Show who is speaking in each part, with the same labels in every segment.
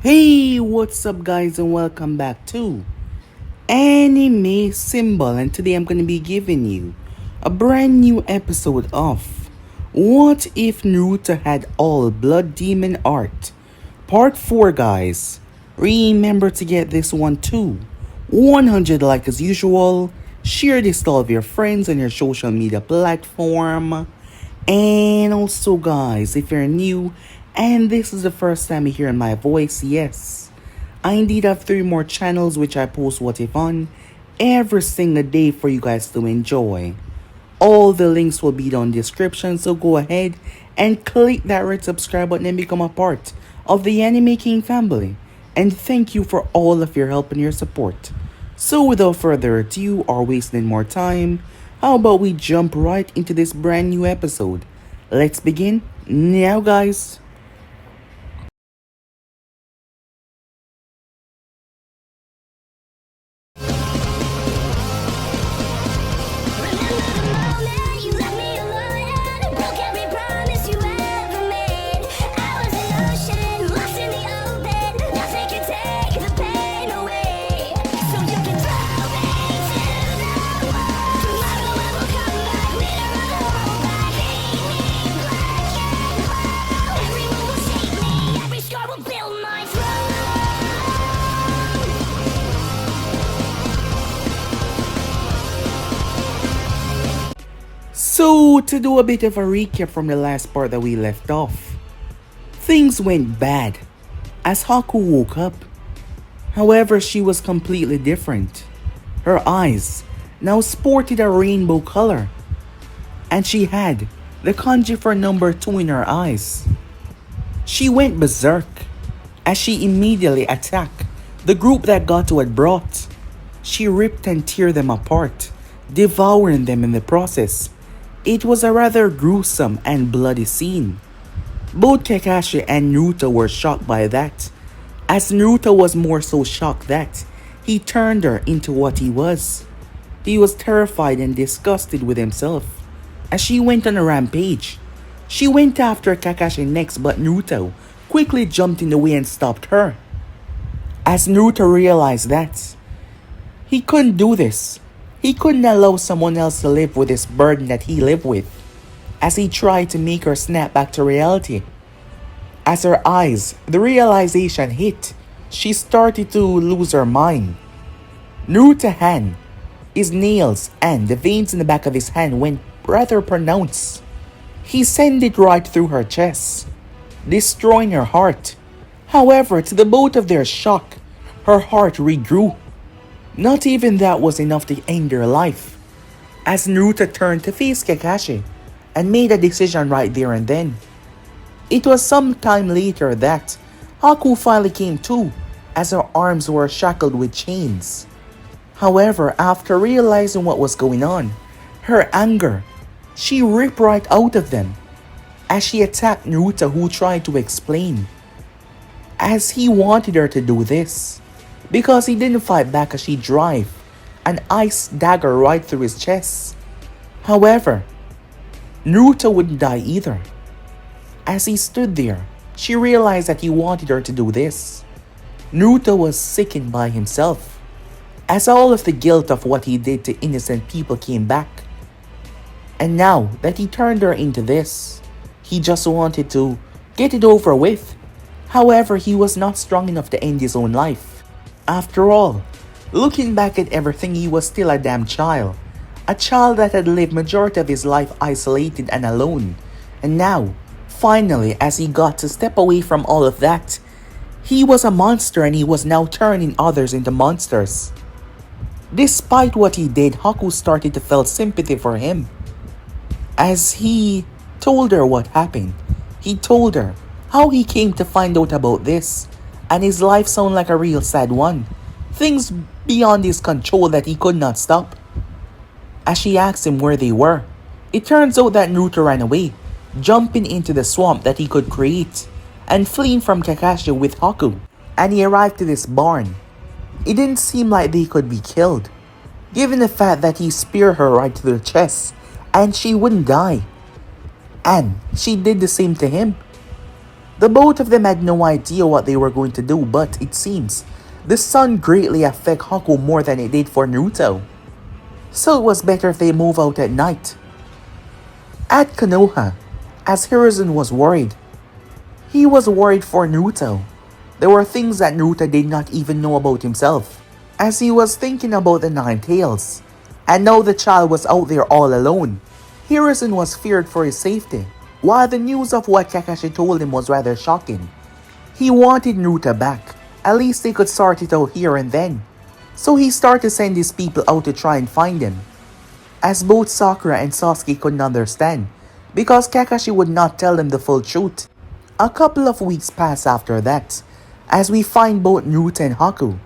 Speaker 1: Hey, what's up, guys, and welcome back to Anime Symbol. And today I'm going to be giving you a brand new episode of What If Naruto Had All Blood Demon Art? Part 4, guys. Remember to get this one too. 100 like as usual. Share this to all of your friends on your social media platform. And also, guys, if you're new and this is the first time you're hearing my voice, yes, I indeed have 3 more channels which I post What If on every single day for you guys to enjoy. All the links will be down in the description, so go ahead and click that red subscribe button and become a part of the Anime King family. And thank you for all of your help and your support. So without further ado or wasting more time, how about we jump right into this brand new episode? Let's begin now, guys. So, to do a bit of a recap from the last part that we left off, things went bad as Haku woke up. However, she was completely different. Her eyes now sported a rainbow color, and she had the kanji for number 2 in her eyes. She went berserk as she immediately attacked the group that Gato had brought. She ripped and tore them apart, devouring them in the process. It was a rather gruesome and bloody scene. Both Kakashi and Naruto were shocked by that, as Naruto was more so shocked that he turned her into what he was. He was terrified and disgusted with himself as she went on a rampage. She went after Kakashi next, but Naruto quickly jumped in the way and stopped her. As Naruto realized that he couldn't do this, he couldn't allow someone else to live with this burden that he lived with, as he tried to make her snap back to reality. As her eyes, the realization hit, she started to lose her mind. Naruto's hand, his nails, and the veins in the back of his hand went rather pronounced. He sent it right through her chest, destroying her heart. However, to the both of their shock, her heart regrew. Not even that was enough to end their life, as Naruto turned to face Kakashi and made a decision right there and then. It was some time later that Haku finally came to, as her arms were shackled with chains. However, after realizing what was going on, her anger, she ripped right out of them as she attacked Naruto, who tried to explain, as he wanted her to do this because he didn't fight back as she drive an ice dagger right through his chest. However, Naruto wouldn't die either. As he stood there, she realized that he wanted her to do this. Naruto was sickened by himself, as all of the guilt of what he did to innocent people came back. And now that he turned her into this, he just wanted to get it over with. However, he was not strong enough to end his own life. After all, looking back at everything, he was still a damn child. A child that had lived majority of his life isolated and alone. And now, finally, as he got to step away from all of that, he was a monster and he was now turning others into monsters. Despite what he did, Haku started to feel sympathy for him. As he told her what happened, he told her how he came to find out about this, and his life sounded like a real sad one. Things beyond his control that he could not stop. As she asked him where they were, it turns out that Naruto ran away, jumping into the swamp that he could create, and fleeing from Kakashi with Haku. And he arrived to this barn. It didn't seem like they could be killed, given the fact that he speared her right to the chest, and she wouldn't die. And she did the same to him. The both of them had no idea what they were going to do, but it seems the sun greatly affected Haku more than it did for Naruto. So it was better if they move out at night. At Konoha, as Hiruzen was worried, he was worried for Naruto. There were things that Naruto did not even know about himself, as he was thinking about the Nine Tails, and now the child was out there all alone. Hiruzen was feared for his safety, while the news of what Kakashi told him was rather shocking. He wanted Naruto back, at least they could sort it out here and then. So he started to send his people out to try and find him, as both Sakura and Sasuke couldn't understand, because Kakashi would not tell them the full truth. A couple of weeks passed after that, as we find both Naruto and Haku,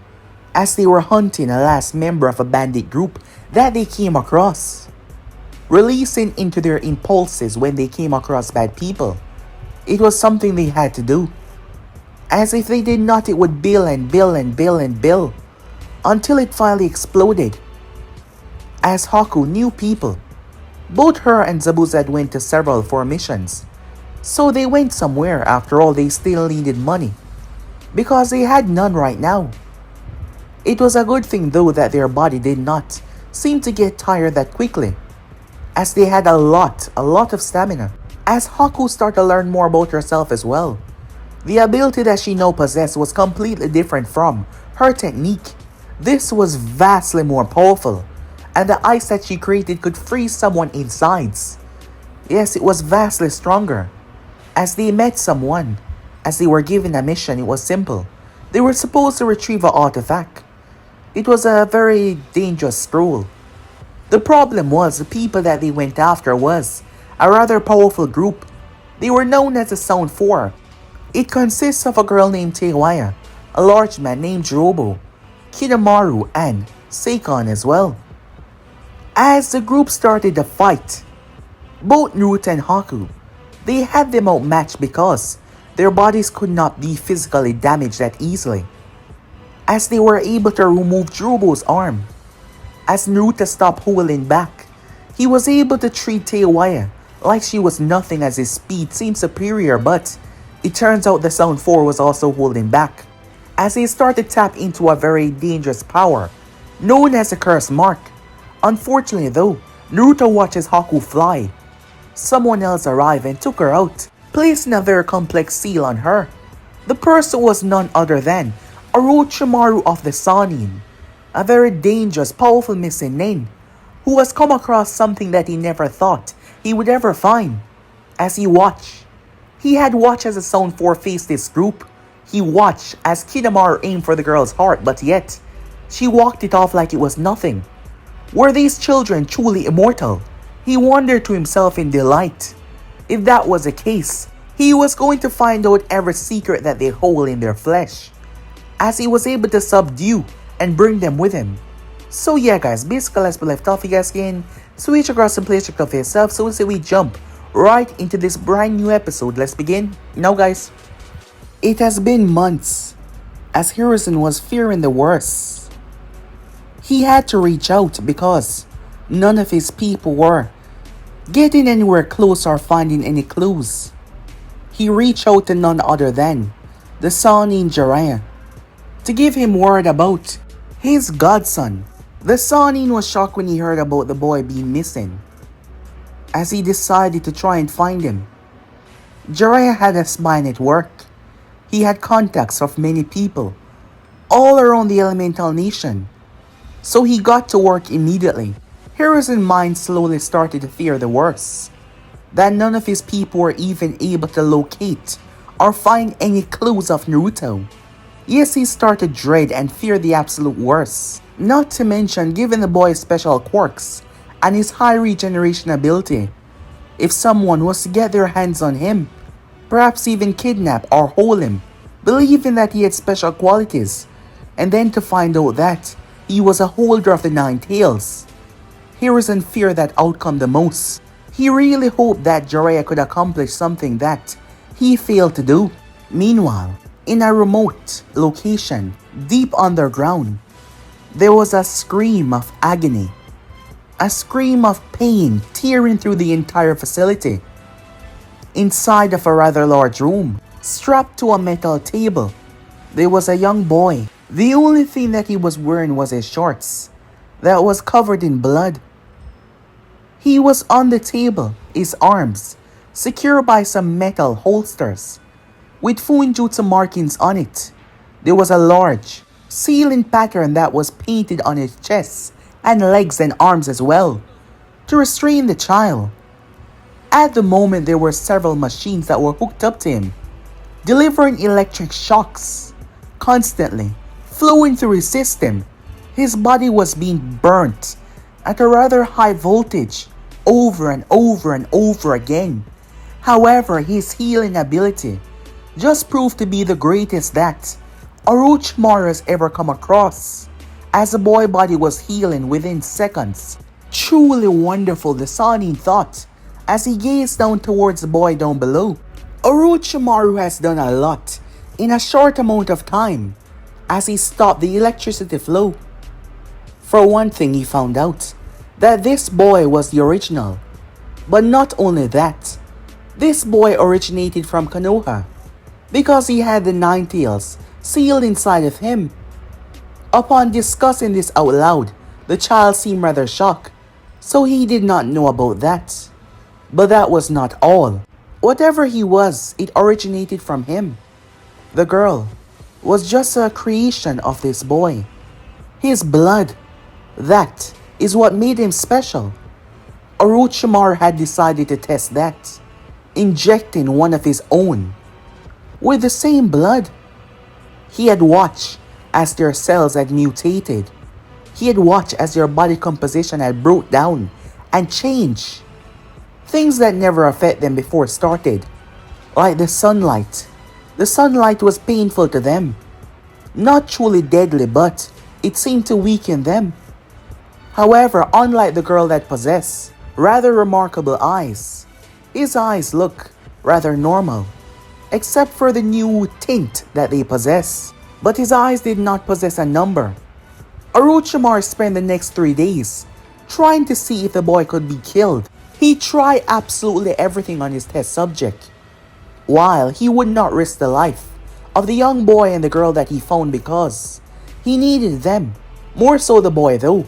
Speaker 1: as they were hunting a last member of a bandit group that they came across, releasing into their impulses when they came across bad people. It was something they had to do, as if they did not it would build and build and build and build, until it finally exploded. As Haku knew people, both her and Zabuza went to several formations, so they went somewhere. After all, they still needed money, because they had none right now. It was a good thing though that their body did not seem to get tired that quickly, as they had a lot of stamina. As Haku started to learn more about herself as well, the ability that she now possessed was completely different from her technique. This was vastly more powerful, and the ice that she created could freeze someone inside. Yes, it was vastly stronger. As they met someone, as they were given a mission, it was simple. They were supposed to retrieve an artifact. It was a very dangerous stroll. The problem was the people that they went after was a rather powerful group. They were known as the Sound Four. It consists of a girl named Teiwaya, a large man named Jirobo, Kidomaru, and Seikon as well. As the group started to fight, both Naruto and Haku, they had them outmatched because their bodies could not be physically damaged that easily, as they were able to remove Jirobo's arm. As Naruto stopped holding back, he was able to treat Teiwaya like she was nothing, as his speed seemed superior, but it turns out the Sound 4 was also holding back, as he started to tap into a very dangerous power known as the Curse Mark. Unfortunately though, Naruto watches Haku fly. Someone else arrived and took her out, placing a very complex seal on her. The person was none other than Orochimaru of the Sannin, a very dangerous, powerful missing nin, who has come across something that he never thought he would ever find. As he watched, he had watched as the Sound 4 faced this group. He watched as Kidomaru aimed for the girl's heart, but yet, she walked it off like it was nothing. Were these children truly immortal? He wondered to himself in delight. If that was the case, he was going to find out every secret that they hold in their flesh, as he was able to subdue and bring them with him. So yeah guys, basically as we left off, you guys can switch across and play check for yourself. So we'll say we jump right into this brand new episode. Let's begin now guys. It has been months, as Hiruzen was fearing the worst. He had to reach out because none of his people were getting anywhere close or finding any clues. He reached out to none other than the Sannin Jiraiya to give him word about his godson. The Sannin was shocked when he heard about the boy being missing, as he decided to try and find him. Jiraiya had a spine at work. He had contacts of many people all around the elemental nation, so he got to work immediately. Hiruzen's mind slowly started to fear the worst, that none of his people were even able to locate or find any clues of Naruto. Yes, he started to dread and fear the absolute worst. Not to mention, given the boy's special quirks and his high regeneration ability, if someone was to get their hands on him, perhaps even kidnap or hold him, believing that he had special qualities, and then to find out that he was a holder of the Nine Tails, Hiruzen feared that outcome the most. He really hoped that Jiraiya could accomplish something that he failed to do. Meanwhile, in a remote location, deep underground, there was a scream of agony. A scream of pain tearing through the entire facility. Inside of a rather large room, strapped to a metal table. There was a young boy. The only thing that he was wearing was his shorts that was covered in blood. He was on the table, his arms secured by some metal holsters with Fuinjutsu markings on it. There was a large ceiling pattern that was painted on his chest and legs and arms as well to restrain the child. At the moment, there were several machines that were hooked up to him, delivering electric shocks constantly flowing through his system. His body was being burnt at a rather high voltage over and over and over again. However, his healing ability just proved to be the greatest that Orochimaru has ever come across, as the boy body was healing within seconds. Truly wonderful, the Sanin thought as he gazed down towards the boy down below. Orochimaru has done a lot in a short amount of time as he stopped the electricity flow. For one thing, he found out that this boy was the original. But not only that, this boy originated from Konoha because he had the Nine Tails sealed inside of him. Upon discussing this out loud, the child seemed rather shocked, so he did not know about that. But that was not all. Whatever he was, it originated from him. The girl was just a creation of this boy. His blood, that is what made him special. Orochimaru had decided to test that, injecting one of his own with the same blood. He had watched as their cells had mutated. He had watched as their body composition had broke down and changed. Things that never affected them before started, like the sunlight. The sunlight was painful to them. Not truly deadly, but it seemed to weaken them. However, unlike the girl that possessed rather remarkable eyes, his eyes look rather normal, except for the new tint that they possess. But his eyes did not possess a number. Orochimaru spent the next 3 days trying to see if the boy could be killed. He tried absolutely everything on his test subject, while he would not risk the life of the young boy and the girl that he found because he needed them. More so the boy though,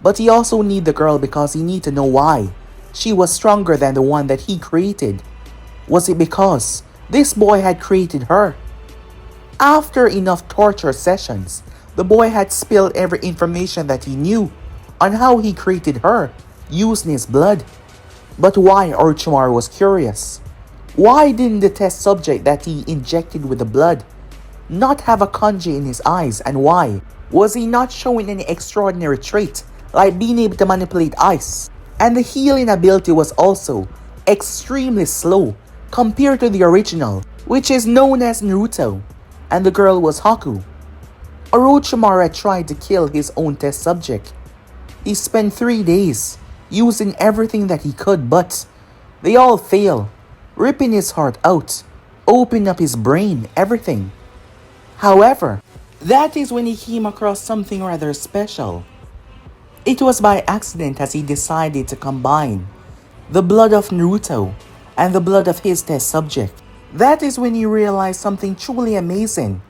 Speaker 1: but he also needed the girl because he needed to know why she was stronger than the one that he created. Was it because this boy had created her? After enough torture sessions, the boy had spilled every information that he knew on how he created her using his blood. But why, Orochimaru was curious. Why didn't the test subject that he injected with the blood not have a kanji in his eyes, and why was he not showing any extraordinary trait like being able to manipulate ice? And the healing ability was also extremely slow compared to the original, which is known as Naruto, and the girl was Haku. Orochimaru had tried to kill his own test subject. He spent 3 days using everything that he could, but they all failed, ripping his heart out, opening up his brain, everything. However, that is when he came across something rather special. It was by accident as he decided to combine the blood of Naruto and the blood of his test subject. That is when he realized something truly amazing.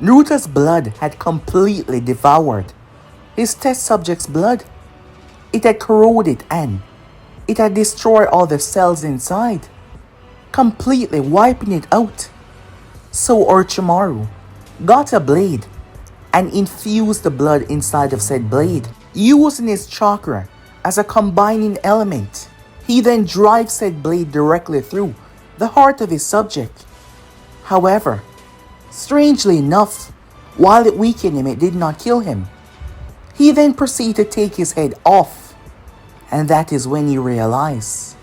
Speaker 1: Naruto's blood had completely devoured his test subject's blood. It had corroded and it had destroyed all the cells inside, completely wiping it out. So Orochimaru got a blade and infused the blood inside of said blade, using his chakra as a combining element. He then drives said blade directly through the heart of his subject. However, strangely enough, while it weakened him, it did not kill him. He then proceeded to take his head off, and that is when he realized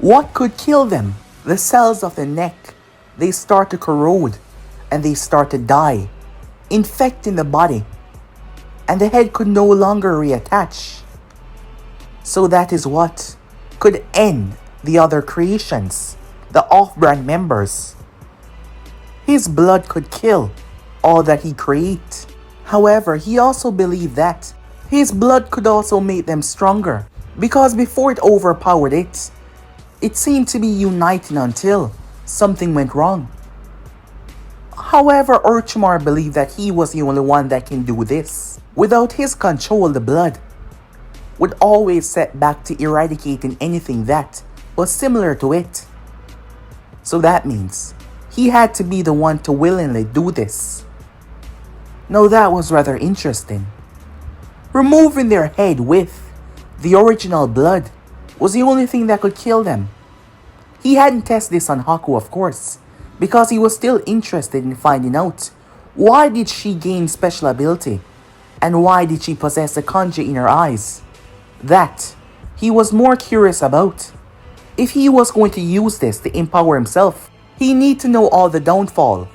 Speaker 1: what could kill them. The cells of the neck, they start to corrode and they start to die, infecting the body, and the head could no longer reattach. So that is what could end the other creations, the off-brand members. His blood could kill all that he create. However, he also believed that his blood could also make them stronger, because before it overpowered it, it seemed to be uniting until something went wrong. However, Orochimaru believed that he was the only one that can do this. Without his control, the blood would always set back to eradicating anything that was similar to it. So that means he had to be the one to willingly do this. Now that was rather interesting. Removing their head with the original blood was the only thing that could kill them. He hadn't tested this on Haku, of course, because he was still interested in finding out why did she gain special ability and why did she possess a kanji in her eyes. That he was more curious about. If he was going to use this to empower himself, he needed to know all the downfall,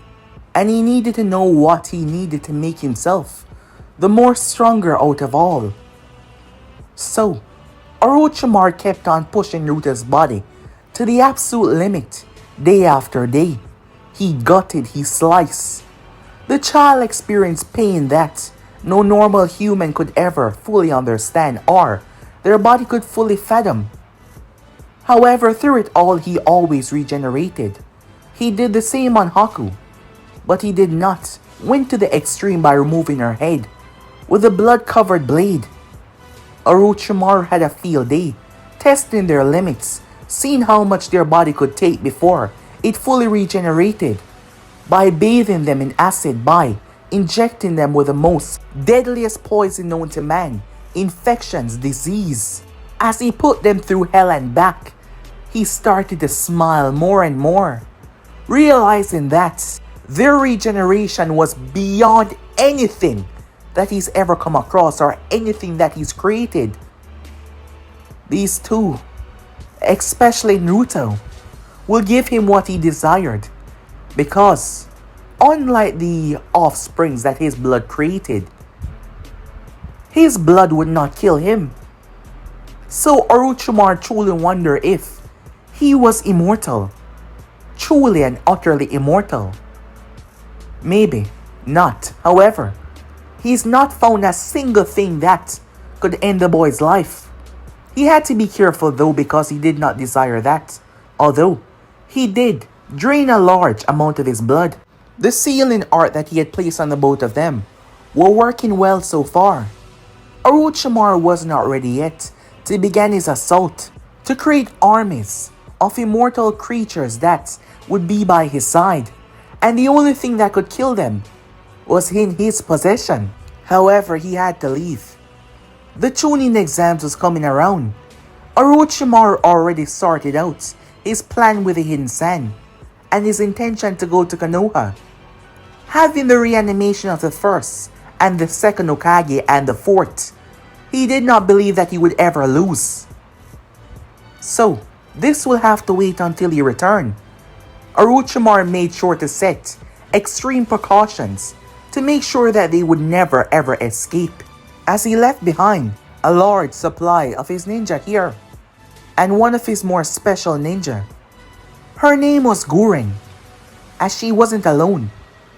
Speaker 1: and he needed to know what he needed to make himself the more stronger out of all. So, Orochimaru kept on pushing Naruto's body to the absolute limit, day after day. He gutted, he sliced. The child experienced pain that no normal human could ever fully understand or their body could fully fathom. However, through it all, he always regenerated. He did the same on Haku, but he did not went to the extreme by removing her head with a blood-covered blade. Orochimaru had a field day, testing their limits, seeing how much their body could take before it fully regenerated, by bathing them in acid, by injecting them with the most deadliest poison known to man, infections, disease. As he put them through hell and back, he started to smile more and more, realizing that their regeneration was beyond anything that he's ever come across or anything that he's created. These two, especially Naruto, will give him what he desired, because unlike the offsprings that his blood created, his blood would not kill him. So Orochimaru truly wondered if he was immortal, truly and utterly immortal. Maybe not. However, he's not found a single thing that could end the boy's life. He had to be careful though, because he did not desire that, although he did drain a large amount of his blood. The sealing art that he had placed on the both of them were working well so far. Orochimaru was not ready yet to begin his assault to create armies of immortal creatures that would be by his side, and the only thing that could kill them was in his possession. However, he had to leave. The Chunin exams was coming around. Orochimaru already sorted out his plan with the hidden sand and his intention to go to Konoha. Having the reanimation of the first and the second Hokage and the fourth, he did not believe that he would ever lose. So, this will have to wait until he returned. Orochimaru made sure to set extreme precautions to make sure that they would never ever escape, as he left behind a large supply of his ninja here, and one of his more special ninja. Her name was Gurren. As she wasn't alone,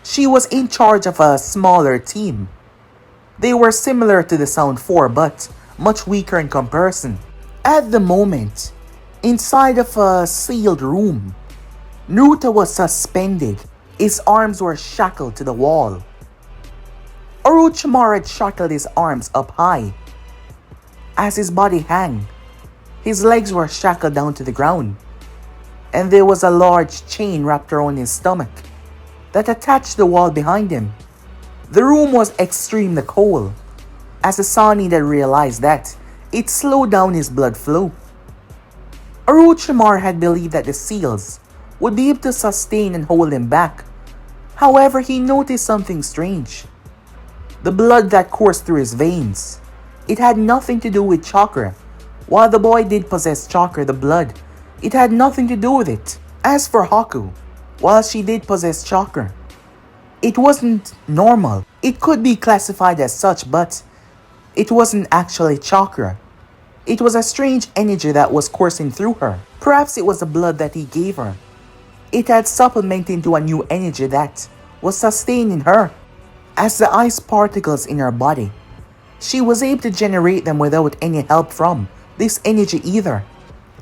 Speaker 1: she was in charge of a smaller team. They were similar to the Sound 4 but much weaker in comparison. At the moment, inside of a sealed room, Naruto was suspended. His arms were shackled to the wall. Orochimaru had shackled his arms up high. As his body hung, his legs were shackled down to the ground, and there was a large chain wrapped around his stomach that attached the wall behind him. The room was extremely cold, as the sun had realized that it slowed down his blood flow. Orochimaru had believed that the seals would be able to sustain and hold him back. However, he noticed something strange. The blood that coursed through his veins, it had nothing to do with chakra. While the boy did possess chakra, the blood, it had nothing to do with it. As for Haku, while she did possess chakra, it wasn't normal. It could be classified as such, but it wasn't actually chakra. It was a strange energy that was coursing through her. Perhaps it was the blood that he gave her. It had supplemented into a new energy that was sustaining her. As the ice particles in her body, she was able to generate them without any help from this energy either,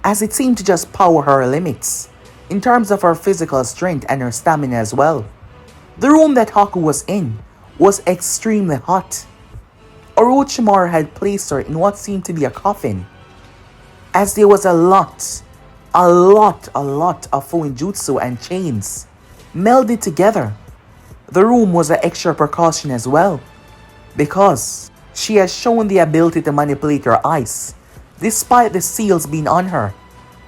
Speaker 1: as it seemed to just power her limits in terms of her physical strength and her stamina as well. The room that Haku was in was extremely hot. Orochimaru had placed her in what seemed to be a coffin, as there was a lot of fuinjutsu and chains melded together. The room was an extra precaution as well, because she had shown the ability to manipulate her ice, despite the seals being on her.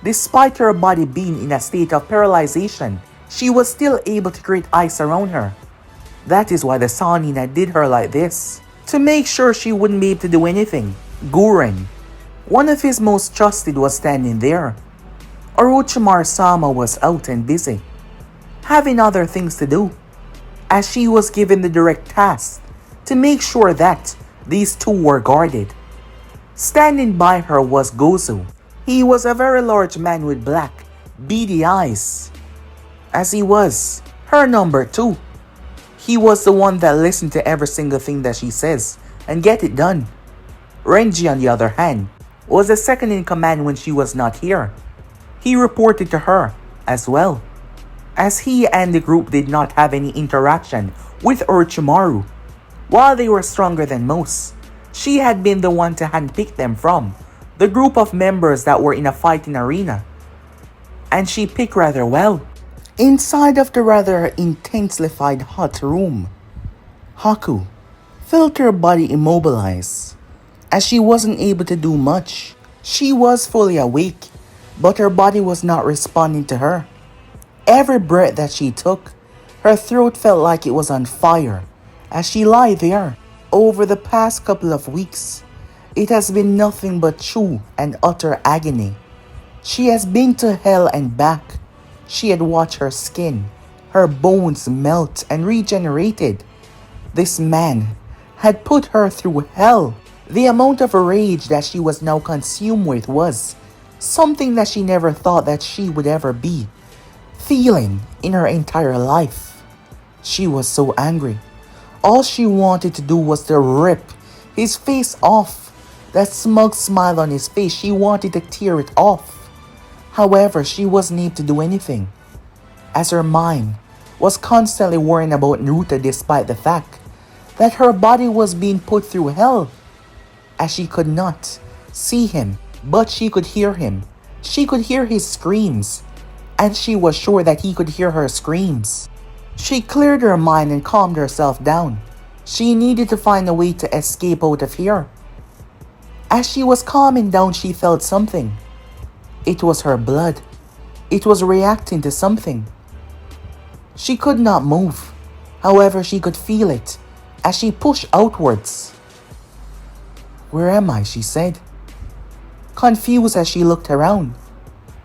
Speaker 1: Despite her body being in a state of paralyzation, she was still able to create ice around her. That is why the Sanina did her like this, to make sure she wouldn't be able to do anything. Guren, one of his most trusted, was standing there. Orochimaru-sama was out and busy, having other things to do, as she was given the direct task to make sure that these two were guarded. Standing by her was Gozu. He was a very large man with black, beady eyes, as he was her number 2. He was the one that listened to every single thing that she says and get it done. Renji, on the other hand, was the second in command when she was not here. He reported to her as well, as he and the group did not have any interaction with Orochimaru. While they were stronger than most, she had been the one to handpick them from the group of members that were in a fighting arena, and she picked rather well. Inside of the rather intensely hot room, Haku felt her body immobilize, as she wasn't able to do much. She was fully awake, but her body was not responding to her. Every breath that she took, her throat felt like it was on fire as she lay there. Over the past couple of weeks, it has been nothing but true and utter agony. She has been to hell and back. She had watched her skin, her bones melt and regenerated. This man had put her through hell. The amount of rage that she was now consumed with was something that she never thought that she would ever be feeling in her entire life. She was so angry. All she wanted to do was to rip his face off. That smug smile on his face, she wanted to tear it off. However, she wasn't able to do anything, as her mind was constantly worrying about Naruto, despite the fact that her body was being put through hell, as she could not see him, but she could hear him. She could hear his screams, and she was sure that he could hear her screams. She cleared her mind and calmed herself down. She needed to find a way to escape out of here. As she was calming down, she felt something. It was her blood. It was reacting to something. She could not move. However, she could feel it as she pushed outwards. "Where am I?" she said, confused as she looked around.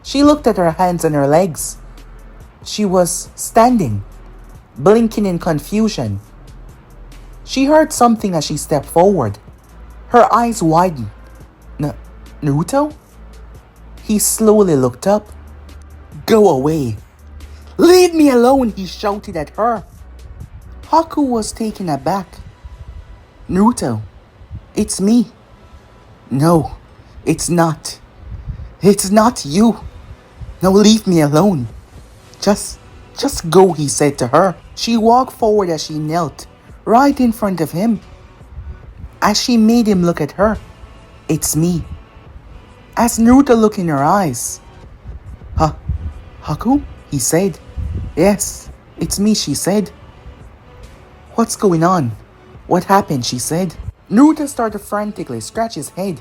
Speaker 1: She looked at her hands and her legs. She was standing, blinking in confusion. She heard something as she stepped forward. Her eyes widened. Naruto? He slowly looked up. "Go away! Leave me alone!" he shouted at her. Haku was taken aback. "Naruto, it's me." "No, it's not. It's not you. Now leave me alone. Just go," he said to her. She walked forward as she knelt right in front of him. As she made him look at her, "It's me." As Naruto looked in her eyes, Haku?" he said. "Yes, it's me," she said. "What's going on? What happened?" she said. Naruto started frantically scratch his head.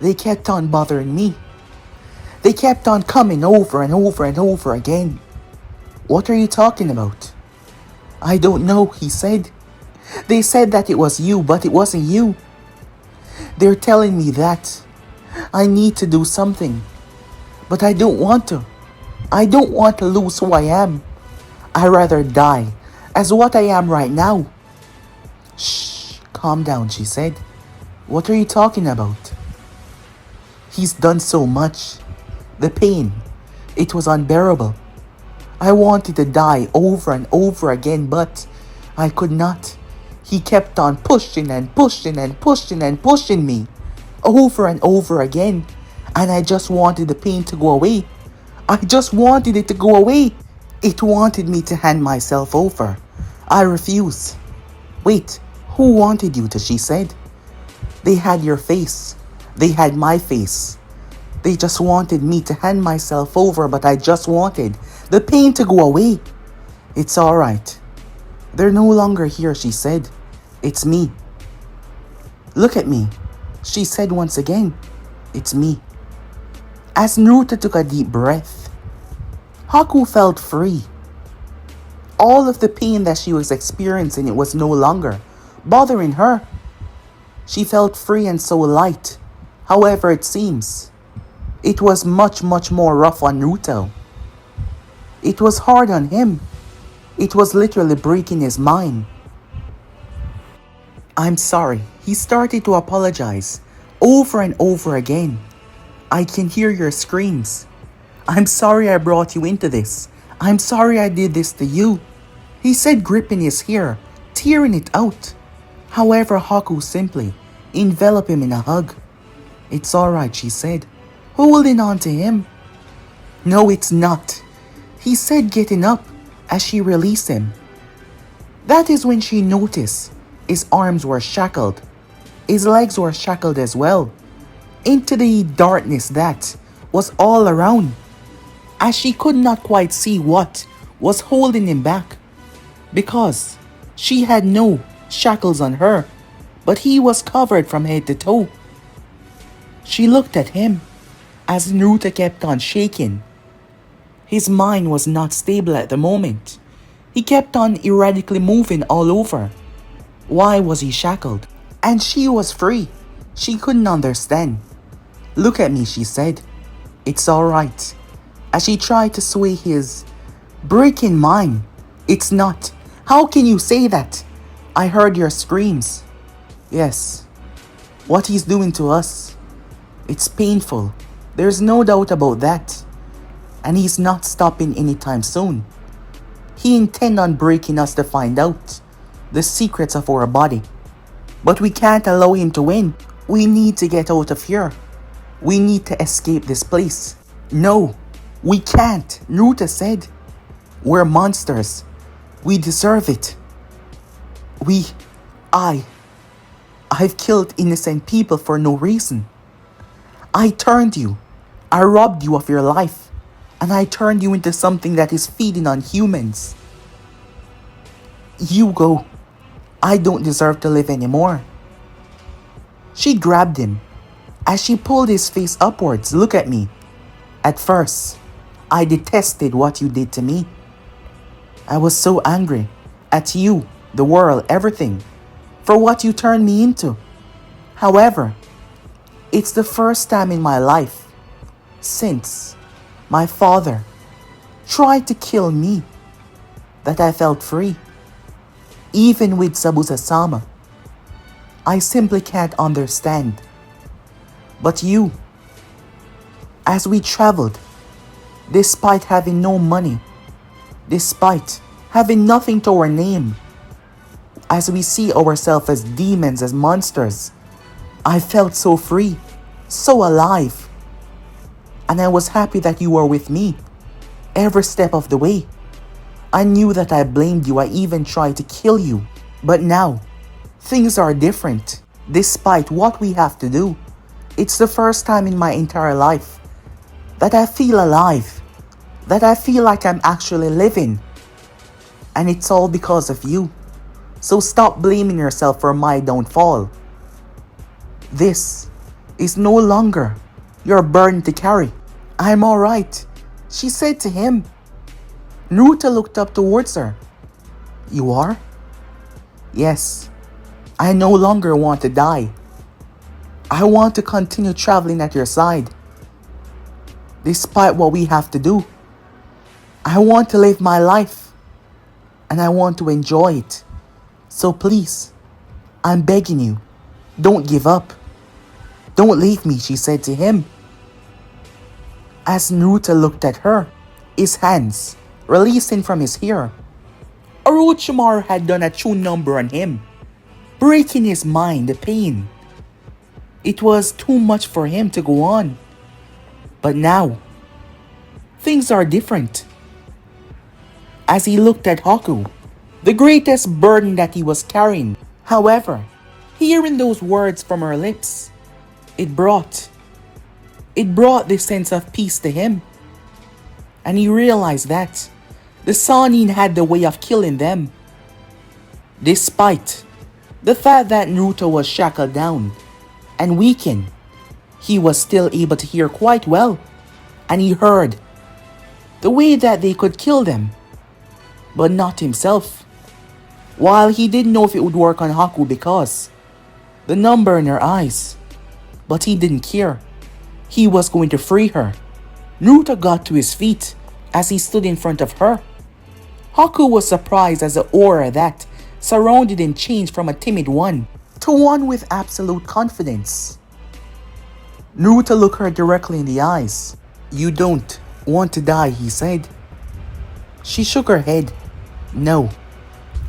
Speaker 1: "They kept on bothering me. They kept on coming over and over and over again." "What are you talking about?" "I don't know," he said. "They said that it was you, but it wasn't you. They're telling me that I need to do something, but I don't want to. I don't want to lose who I am. I'd rather die as what I am right now." "Shh, calm down," she said. "What are you talking about?" "He's done so much. The pain, it was unbearable. I wanted to die over and over again, but I could not. He kept on pushing and pushing and pushing and pushing me over and over again, and I just wanted the pain to go away. I just wanted it to go away. It wanted me to hand myself over. I refuse. Wait, who wanted you to, she said. They had your face. They had my face. They just wanted me to hand myself over, but I just wanted the pain to go away. It's alright. They're no longer here, she said. It's me. Look at me, she said once again. It's me. As Naruto took a deep breath, Haku felt free. All of the pain that she was experiencing, it was no longer bothering her. She felt free and so light. However, it seems it was much more rough on Naruto. It was hard on him. It was literally breaking his mind. I'm sorry. He started to apologize over and over again. I can hear your screams. I'm sorry I brought you into this. I'm sorry I did this to you. He said, gripping his hair, tearing it out. However, Haku simply enveloped him in a hug. It's alright, she said, holding on to him. No, it's not, he said, getting up as she released him. That is when she noticed his arms were shackled. His legs were shackled as well, into the darkness that was all around, as she could not quite see what was holding him back, because she had no shackles on her, but he was covered from head to toe. She looked at him as Naruto kept on shaking. His mind was not stable at the moment. He kept on erratically moving all over. Why was he shackled? And she was free. She couldn't understand. Look at me, she said. It's alright. As she tried to sway his breaking mind. It's not. How can you say that? I heard your screams. Yes. What he's doing to us. It's painful. There's no doubt about that. And he's not stopping anytime soon. He intends on breaking us to find out the secrets of our body. But we can't allow him to win. We need to get out of here. We need to escape this place. No, we can't, Naruto said. We're monsters. We deserve it. I've killed innocent people for no reason. I turned you. I robbed you of your life. And I turned you into something that is feeding on humans. You go. I don't deserve to live anymore. She grabbed him as she pulled his face upwards. Look at me. At first, I detested what you did to me. I was so angry at you, the world, everything, for what you turned me into. However, it's the first time in my life since my father tried to kill me that I felt free. Even with Sabusa-sama, I simply can't understand. But you, as we traveled, despite having no money, despite having nothing to our name, as we see ourselves as demons, as monsters, I felt so free, so alive. And I was happy that you were with me every step of the way. I knew that I blamed you. I even tried to kill you. But now, things are different. Despite what we have to do, it's the first time in my entire life that I feel alive. That I feel like I'm actually living. And it's all because of you. So stop blaming yourself for my downfall. This is no longer your burden to carry. I'm alright, she said to him. Naruto looked up towards her. You are? Yes. I no longer want to die. I want to continue traveling at your side. Despite what we have to do. I want to live my life. And I want to enjoy it. So please, I'm begging you, don't give up. Don't leave me, she said to him. As Naruto looked at her, his hands releasing from his hair, Orochimaru had done a true number on him, breaking his mind, the pain. It was too much for him to go on. But now, things are different. As he looked at Haku, the greatest burden that he was carrying. However, hearing those words from her lips, it brought this sense of peace to him. And he realized that the Sannin had the way of killing them. Despite the fact that Naruto was shackled down and weakened, he was still able to hear quite well, and he heard the way that they could kill them, but not himself. While he didn't know if it would work on Haku because the number in her eyes, but he didn't care. He was going to free her. Naruto got to his feet as he stood in front of her. Haku was surprised as the aura that surrounded him changed from a timid one to one with absolute confidence. Naruto looked her directly in the eyes. "You don't want to die," he said. She shook her head. "No,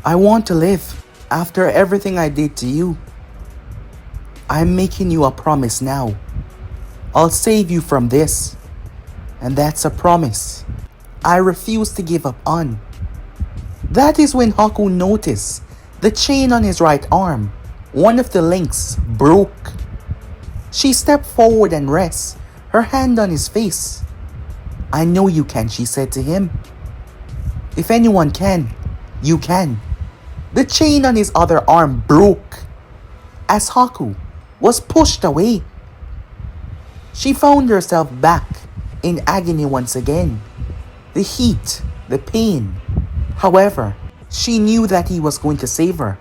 Speaker 1: I want to live after everything I did to you. I'm making you a promise now. I'll save you from this. And that's a promise I refuse to give up on." That is when Haku noticed the chain on his right arm, one of the links, broke. She stepped forward and rests her hand on his face. "I know you can," she said to him. "If anyone can, you can." The chain on his other arm broke as Haku was pushed away. She found herself back in agony once again. The heat, the pain. However, she knew that he was going to save her.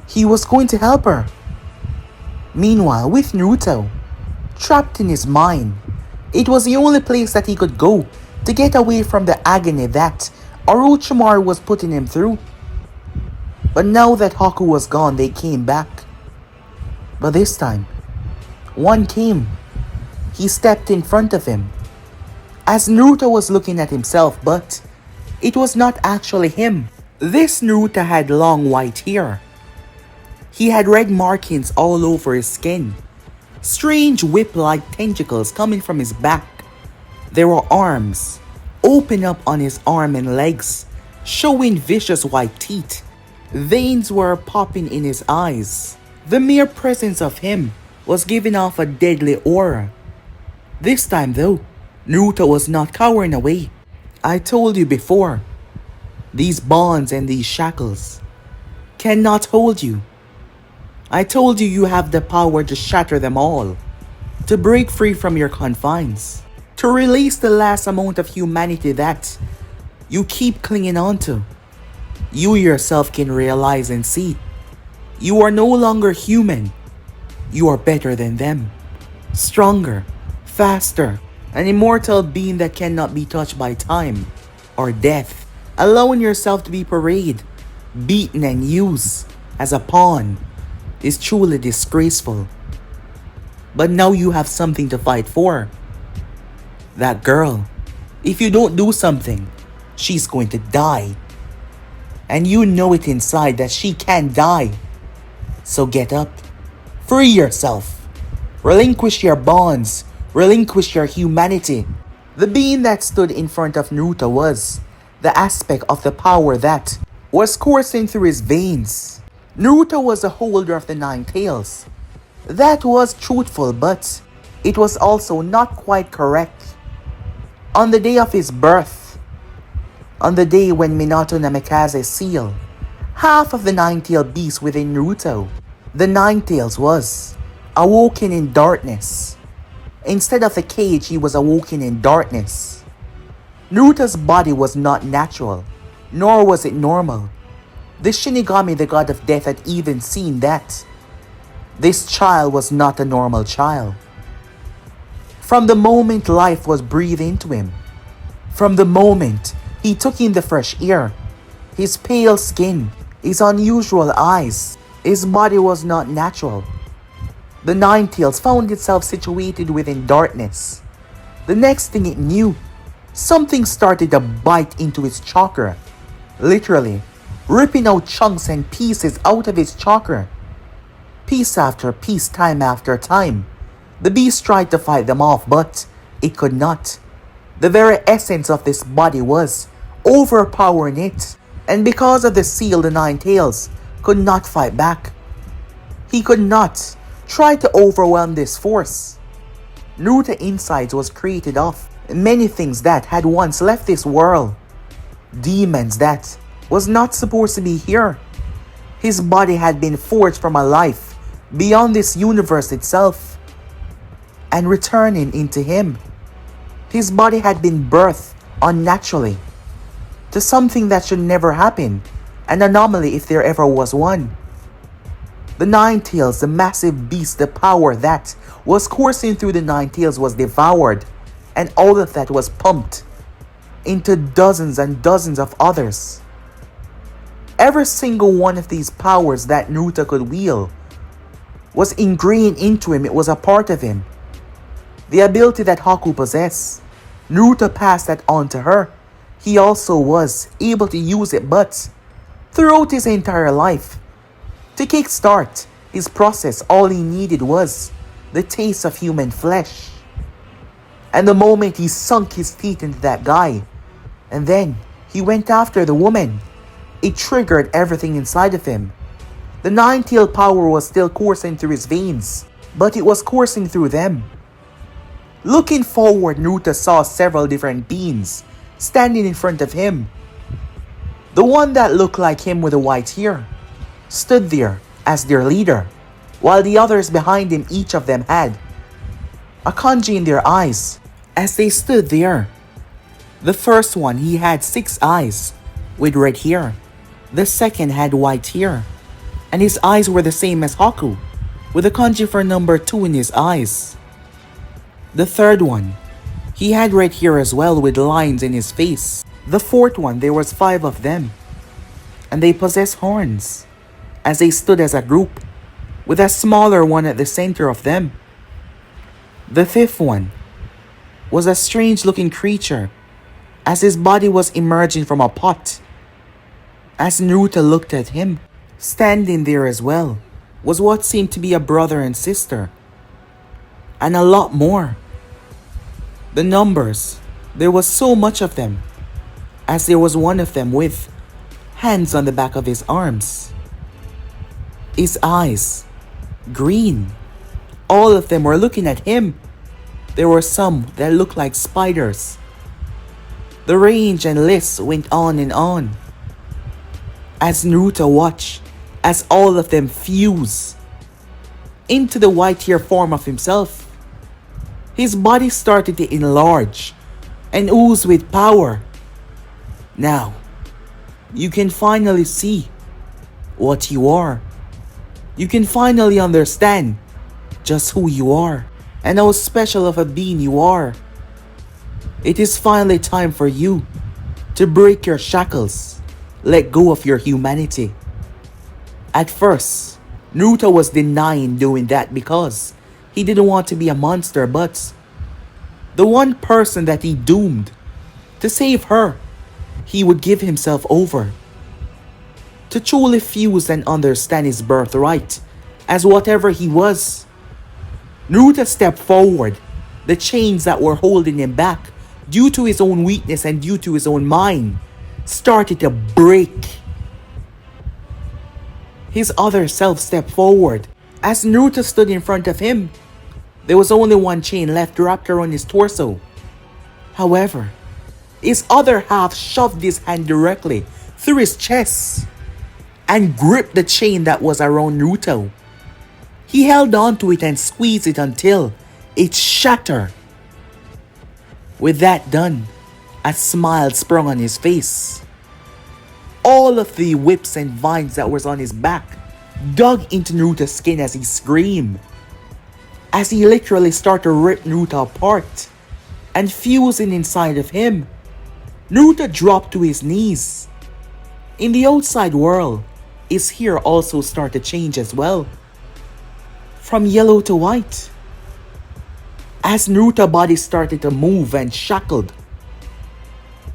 Speaker 1: He was going to help her. Meanwhile, with Naruto, trapped in his mind, it was the only place that he could go to get away from the agony that Orochimaru was putting him through. But now that Haku was gone, they came back. But this time, one came. He stepped in front of him, as Naruto was looking at himself, but it was not actually him. This Naruto had long white hair. He had red markings all over his skin, strange whip-like tentacles coming from his back. There were arms open up on his arm and legs, showing vicious white teeth. Veins were popping in his eyes. The mere presence of him was giving off a deadly aura. This time though, Naruto was not cowering away. "I told you before, these bonds and these shackles cannot hold you. I told you you have the power to shatter them all, to break free from your confines, to release the last amount of humanity that you keep clinging on to. You yourself can realize and see. You are no longer human. You are better than them. Stronger, faster, an immortal being that cannot be touched by time or death. Allowing yourself to be paraded, beaten and used as a pawn is truly disgraceful. But now you have something to fight for. That girl, if you don't do something, she's going to die. And you know it inside that she can die. So get up, free yourself, relinquish your bonds, relinquish your humanity." The being that stood in front of Naruto was the aspect of the power that was coursing through his veins. Naruto was the holder of the 9 tails. That was truthful, but it was also not quite correct. On the day of his birth, on the day when Minato Namikaze sealed half of the 9-tailed beast within Naruto, the 9 tails was awoken in darkness. Instead of the cage, he was awoken in darkness. Naruto's body was not natural, nor was it normal. The Shinigami, the god of death, had even seen that this child was not a normal child. From the moment life was breathed into him, from the moment he took in the fresh air, his pale skin, his unusual eyes, his body was not natural. The 9 tails found itself situated within darkness. The next thing it knew, something started to bite into its chakra, literally ripping out chunks and pieces out of its chakra. Piece after piece, time after time. The beast tried to fight them off, but it could not. The very essence of this body was overpowering it. And because of the seal, the Nine Tails could not fight back. He could not try to overwhelm this force. Naruto inside was created of many things that had once left this world. Demons that was not supposed to be here. His body had been forged from a life beyond this universe itself and returning into him. His body had been birthed unnaturally to something that should never happen, an anomaly if there ever was one. The Nine Tails, the massive beast, the power that was coursing through the Nine Tails was devoured, and all of that was pumped into dozens and dozens of others. Every single one of these powers that Naruto could wield was ingrained into him. It was a part of him. The ability that Haku possessed, Naruto passed that on to her. He also was able to use it, but throughout his entire life, to kickstart his process, all he needed was the taste of human flesh. And the moment he sunk his teeth into that guy, and then he went after the woman, it triggered everything inside of him. The Nine-Tailed power was still coursing through his veins, but it was coursing through them. Looking forward, Naruto saw several different beings standing in front of him. The one that looked like him with the white hair stood there as their leader, while the others behind him, each of them had a kanji in their eyes as they stood there. The first one, he had 6 eyes with red hair. The second had white hair, and his eyes were the same as Haku, with a kanji for number 2 in his eyes. The third one, he had red hair as well with lines in his face. The fourth one, there was 5 of them, and they possessed horns, as they stood as a group, with a smaller one at the center of them. The fifth one was a strange looking creature, as his body was emerging from a pot. As Naruto looked at him, standing there as well was what seemed to be a brother and sister, and a lot more. The numbers, there was so much of them, as there was one of them with hands on the back of his arms. His eyes, green. All of them were looking at him. There were some that looked like spiders. The range and list went on and on, as Naruto watched as all of them fuse into the white hair form of himself. His body started to enlarge and ooze with power. Now, you can finally see what you are. You can finally understand just who you are and how special of a being you are. It is finally time for you to break your shackles, let go of your humanity. At first, Naruto was denying doing that because he didn't want to be a monster, but the one person that he doomed to save her, he would give himself over. To truly fuse and understand his birthright as whatever he was. Naruto stepped forward. The chains that were holding him back due to his own weakness and due to his own mind started to break. His other self stepped forward. As Naruto stood in front of him, there was only one chain left wrapped around his torso. However, his other half shoved his hand directly through his chest and gripped the chain that was around Naruto. He held on to it and squeezed it until it shattered. With that done, a smile sprung on his face. All of the whips and vines that was on his back dug into Naruto's skin as he screamed. As he literally started to rip Naruto apart and fusing inside of him, Naruto dropped to his knees. In the outside world, his hair also started to change as well, from yellow to white. As Naruto's body started to move and shackled,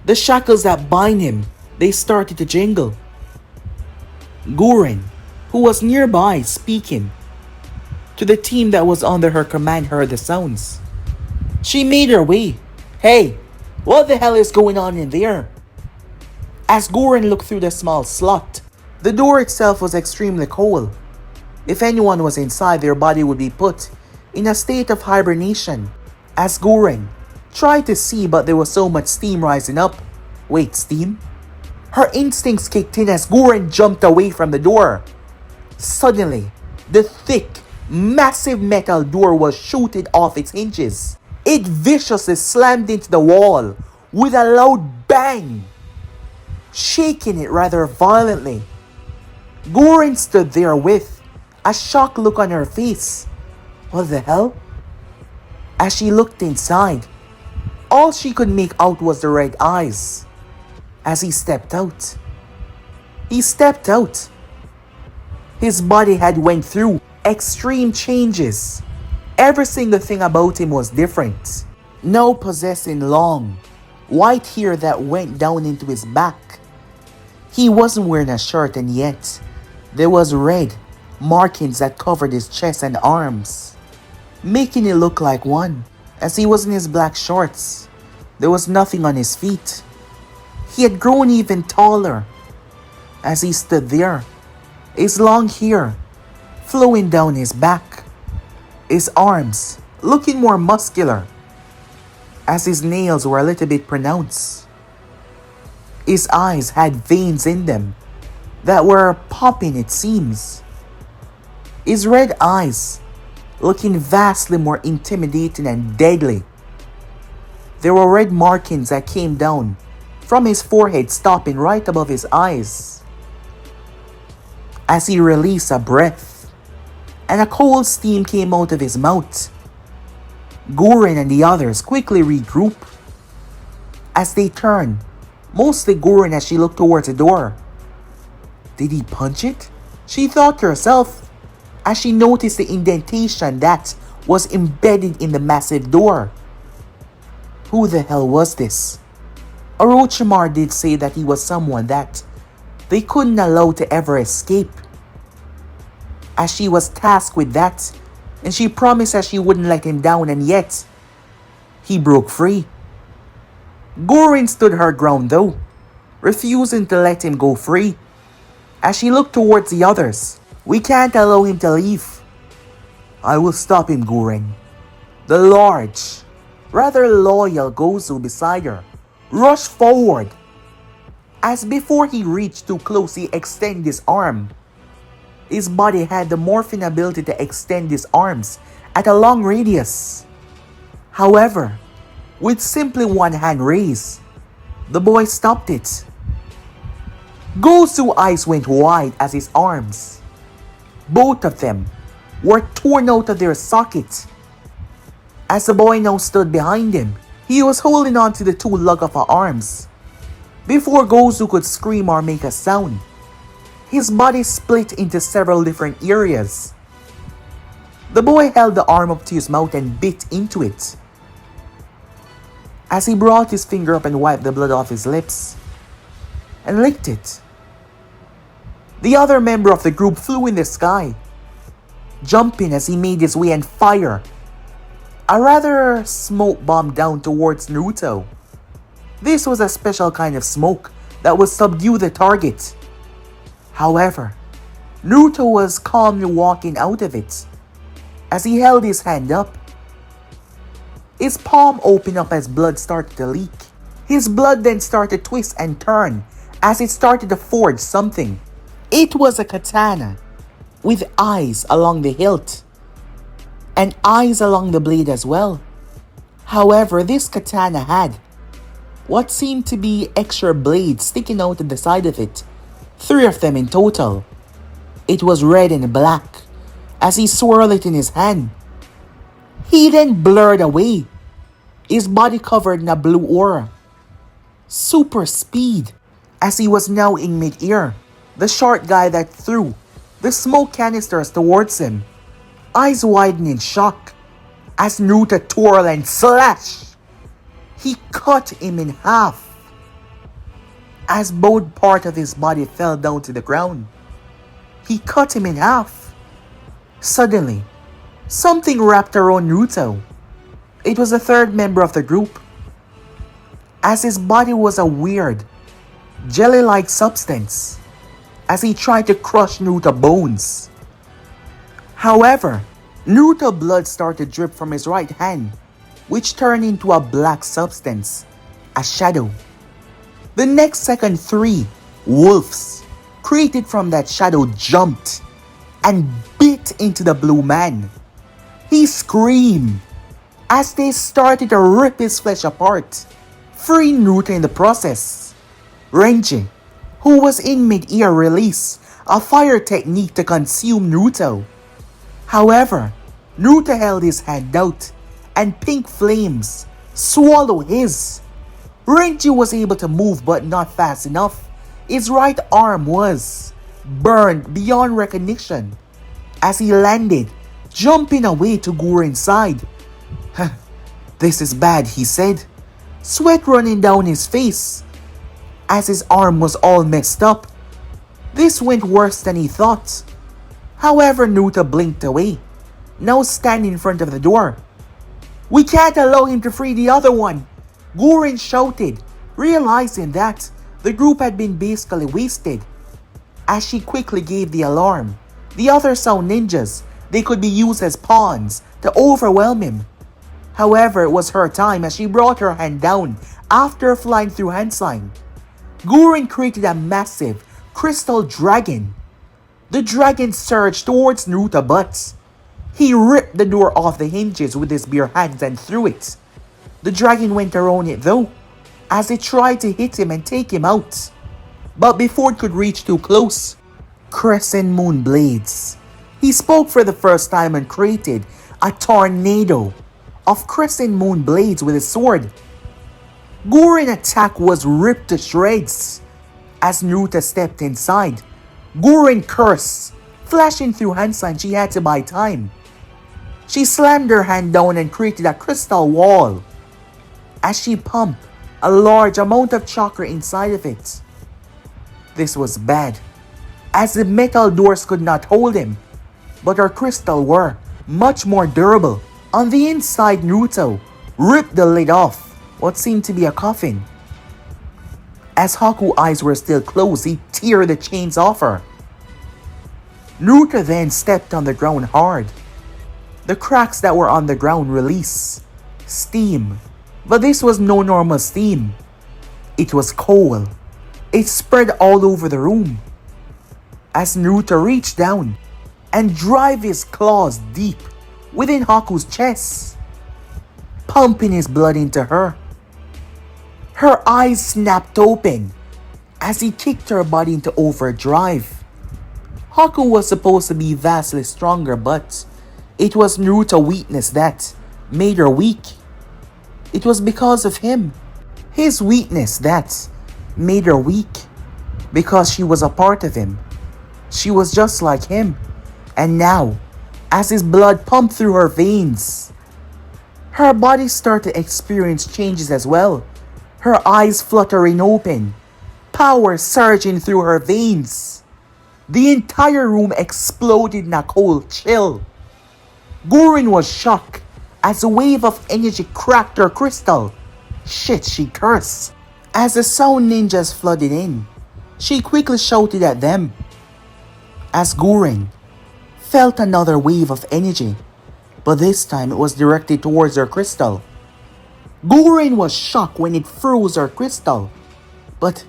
Speaker 1: the shackles that bind him, they started to jingle. Gurren, who was nearby speaking to the team that was under her command, heard the sounds. She made her way. Hey, what the hell is going on in there? As Goren looked through the small slot, the door itself was extremely cold. If anyone was inside, their body would be put in a state of hibernation. As Goren tried to see, but there was so much steam rising up. Wait, steam? Her instincts kicked in as Goren jumped away from the door. Suddenly, the thick, massive metal door was shooted off its hinges. It viciously slammed into the wall with a loud bang, shaking it rather violently. Goren stood there with a shocked look on her face. What the hell? As she looked inside, all she could make out was the red eyes. As he stepped out, his body had went through extreme changes. Every single thing about him was different. Now possessing long, white hair that went down into his back. He wasn't wearing a shirt, and yet there was red markings that covered his chest and arms, making it look like one. As he was in his black shorts, there was nothing on his feet. He had grown even taller. As he stood there, his long hair flowing down his back, his arms looking more muscular, as his nails were a little bit pronounced. His eyes had veins in them that were popping, it seems. His red eyes looking vastly more intimidating and deadly. There were red markings that came down from his forehead, stopping right above his eyes. As he released a breath, and a cold steam came out of his mouth, Goren and the others quickly regroup. As they turn, mostly Goren as she looked towards the door. Did he punch it? She thought to herself, as she noticed the indentation that was embedded in the massive door. Who the hell was this? Orochimaru did say that he was someone that they couldn't allow to ever escape, as she was tasked with that, and she promised that she wouldn't let him down, and yet he broke free. Goren stood her ground though, refusing to let him go free. As she looked towards the others, we can't allow him to leave. I will stop him, Goren. The large, rather loyal Gozu beside her rushed forward. As before he reached too close, he extended his arm. His body had the morphing ability to extend his arms at a long radius. However, with simply one hand raised, the boy stopped it. Gozu's eyes went wide as his arms, both of them, were torn out of their socket. As the boy now stood behind him, he was holding on to the two lug of her arms. Before Gozu could scream or make a sound, his body split into several different areas. The boy held the arm up to his mouth and bit into it. As he brought his finger up and wiped the blood off his lips and licked it, the other member of the group flew in the sky, jumping as he made his way and fired a rather smoke bomb down towards Naruto. This was a special kind of smoke that would subdue the target. However, Naruto was calmly walking out of it. As he held his hand up, his palm opened up as blood started to leak. His blood then started to twist and turn as it started to forge something. It was a katana with eyes along the hilt and eyes along the blade as well. However, this katana had what seemed to be extra blades sticking out of the side of it, 3 of them in total. It was red and black as he swirled it in his hand. He then blurred away, his body covered in a blue aura. Super speed, as he was now in mid-air. The short guy that threw the smoke canisters towards him, eyes widened in shock, as Naruto twirled and slashed. He cut him in half, as both parts of his body fell down to the ground. He cut him in half. Suddenly, something wrapped around Naruto. It was the third member of the group, as his body was a weird, jelly-like substance, as he tried to crush Naruto's bones. However, Naruto's blood started to drip from his right hand, which turned into a black substance, a shadow. The next second, 3 wolves created from that shadow jumped and bit into the blue man. He screamed as they started to rip his flesh apart, freeing Naruto in the process. Renji, who was in mid-air, released a fire technique to consume Naruto. However, Naruto held his hand out and pink flames swallowed his. Renji was able to move but not fast enough. His right arm was burned beyond recognition as he landed, jumping away to Guren's side. "This is bad," he said, sweat running down his face as his arm was all messed up. This went worse than he thought. However, Naruto blinked away, now standing in front of the door. "We can't allow him to free the other one," Guren shouted, realizing that the group had been basically wasted. As she quickly gave the alarm, the others saw ninjas. They could be used as pawns to overwhelm him. However, it was her time as she brought her hand down after flying through hand sign. Guren created a massive crystal dragon. The dragon surged towards Naruto, but he ripped the door off the hinges with his bare hands and threw it. The dragon went around it though, as it tried to hit him and take him out. But before it could reach too close, Crescent Moon Blades. He spoke for the first time and created a tornado of Crescent Moon Blades with his sword. Guren's attack was ripped to shreds as Naruto stepped inside. Guren cursed, flashing through hand sign she had to buy time. She slammed her hand down and created a crystal wall as she pumped a large amount of chakra inside of it. This was bad, as the metal doors could not hold him, but her crystal were much more durable. On the inside, Naruto ripped the lid off what seemed to be a coffin. As Haku's eyes were still closed, he tore the chains off her. Naruto then stepped on the ground hard. The cracks that were on the ground released steam, but this was no normal steam. It was coal. It spread all over the room. As Naruto reached down and drive his claws deep within Haku's chest, pumping his blood into her. Her eyes snapped open as he kicked her body into overdrive. Haku was supposed to be vastly stronger, but it was Naruto's weakness that made her weak. It was because of him, his weakness, that made her weak, because she was a part of him. She was just like him. And now, as his blood pumped through her veins, her body started to experience changes as well. Her eyes fluttering open, power surging through her veins. The entire room exploded in a cold chill. Guren was shocked as a wave of energy cracked her crystal. "Shit," she cursed. As the sound ninjas flooded in, she quickly shouted at them. As Guren felt another wave of energy, but this time it was directed towards her crystal. Guren was shocked when it froze her crystal. But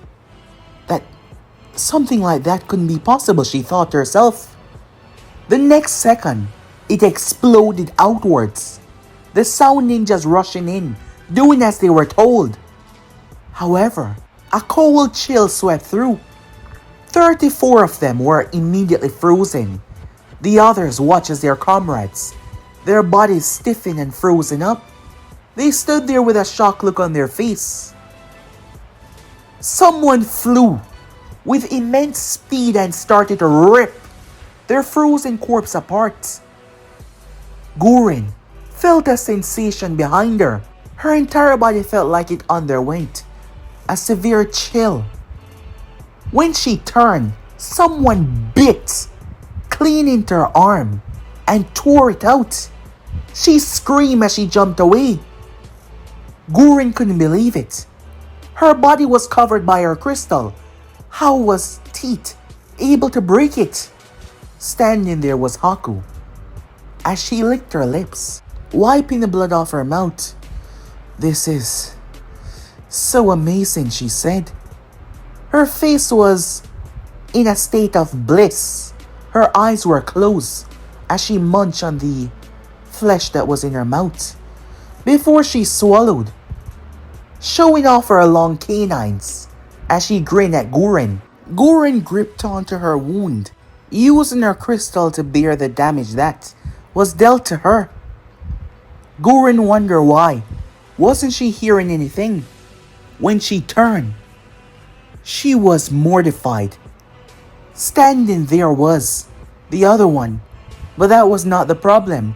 Speaker 1: that something like that couldn't be possible, she thought to herself. The next second, it exploded outwards. The sound ninjas rushing in, doing as they were told. However, a cold chill swept through. 34 of them were immediately frozen. The others watched as their comrades, their bodies stiffened and frozen up. They stood there with a shocked look on their face. Someone flew with immense speed and started to rip their frozen corpse apart. Guren felt a sensation behind her. Her entire body felt like it underwent a severe chill. When she turned, someone bit clean into her arm and tore it out. She screamed as she jumped away. Guren couldn't believe it. Her body was covered by her crystal, How was Teeth able to break it? Standing there was Haku, as she licked her lips, wiping the blood off her mouth. "This is so amazing," she said. Her face was in a state of bliss. Her eyes were closed as she munched on the flesh that was in her mouth before she swallowed, showing off her long canines as she grinned at Gurren. Gurren gripped onto her wound, using her crystal to bear the damage that was dealt to her. Gurren wondered why. Wasn't she hearing anything? When she turned, she was mortified. Standing there was the other one, but that was not the problem.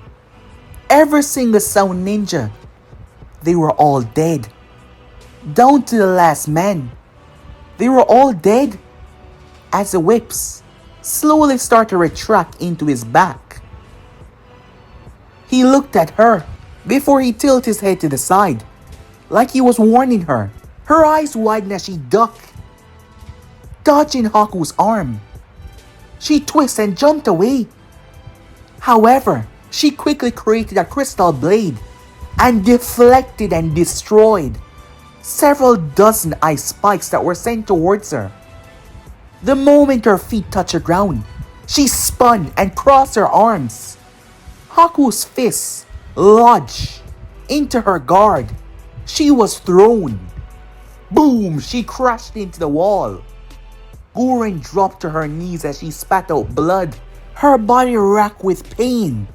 Speaker 1: Every single sound ninja, they were all dead. Down to the last man. They were all dead. As the whips slowly started to retract into his back, he looked at her before he tilted his head to the side, like he was warning her. Her eyes widened as she ducked, dodging Haku's arm. She twisted and jumped away. However, she quickly created a crystal blade and deflected and destroyed several dozen ice spikes that were sent towards her. The moment her feet touched the ground, she spun and crossed her arms. Haku's fists lodged into her guard. She was thrown. Boom! She crashed into the wall. Gurren dropped to her knees as she spat out blood, her body racked with pain.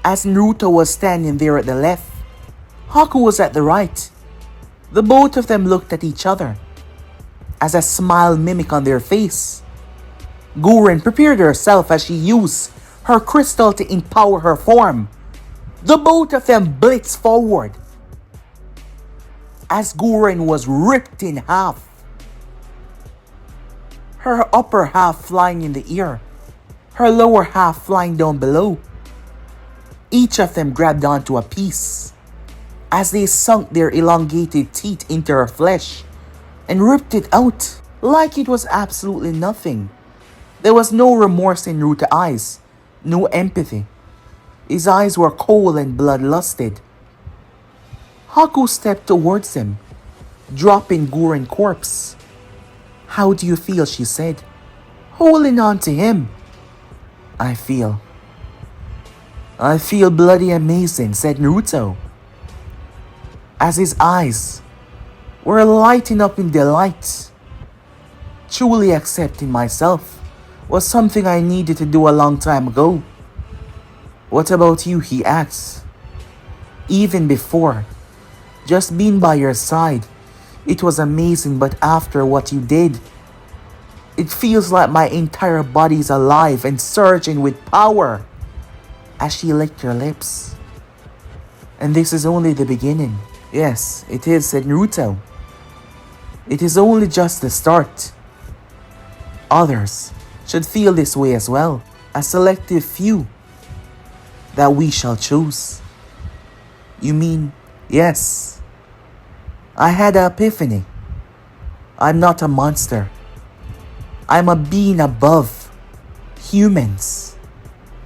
Speaker 1: As Naruto was standing there at the left, Haku was at the right. The both of them looked at each other as a smile mimicked on their face. Gurren prepared herself as she used her crystal to empower her form. The both of them blitzed forward as Gurren was ripped in half, her upper half flying in the air, her lower half flying down below. Each of them grabbed onto a piece as they sunk their elongated teeth into her flesh and ripped it out like it was absolutely nothing. There was no remorse in Naruto's eyes, no empathy. His eyes were cold and bloodlusted. Haku stepped towards him, dropping Gurren's corpse. "How do you feel?" she said, holding on to him. I feel bloody amazing," said Naruto, as his eyes were lighting up in delight. "Truly accepting myself was something I needed to do a long time ago." "What about you?" he asked. "Even before, just being by your side, it was amazing, but after what you did, it feels like my entire body is alive and surging with power." As she licked her lips. "And this is only the beginning." "Yes, it is," said Naruto. "It is only just the start. Others should feel this way as well. A selective few that we shall choose." "You mean?" "Yes. I had an epiphany. I'm not a monster. I'm a being above humans.